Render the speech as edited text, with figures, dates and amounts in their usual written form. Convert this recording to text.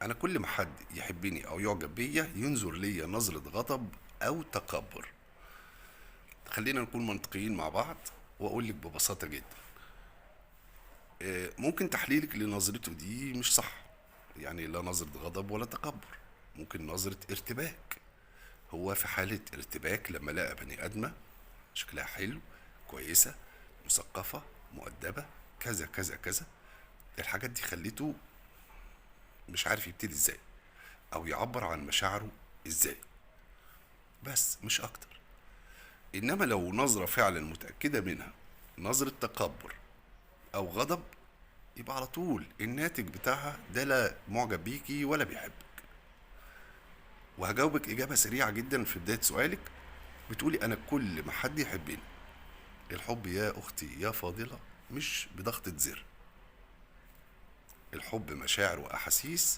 انا كل ما حد يحبني او يعجب بيا ينظر ليا نظرة غضب او تكبر. خلينا نكون منطقيين مع بعض، واقول لك ببساطة جدا، ممكن تحليلك لنظرته دي مش صح. يعني لا نظرة غضب ولا تكبر، ممكن نظرة ارتباك. هو في حالة ارتباك لما لقى بني ادمة شكلها حلو، كويسة، مثقفة، مؤدبة، كذا كذا كذا. الحاجات دي خليته مش عارف يبتدي ازاي او يعبر عن مشاعره ازاي، بس مش اكتر. انما لو نظرة فعلا متأكدة منها، نظرة تكبر او غضب، يبقى على طول الناتج بتاعها ده لا معجب بيكي ولا بيحبك. وهجاوبك اجابة سريعة جدا في بداية سؤالك. بتقولي انا كل ما حد يحبني. الحب يا اختي يا فاضلة مش بضغطة زر. الحب مشاعر واحاسيس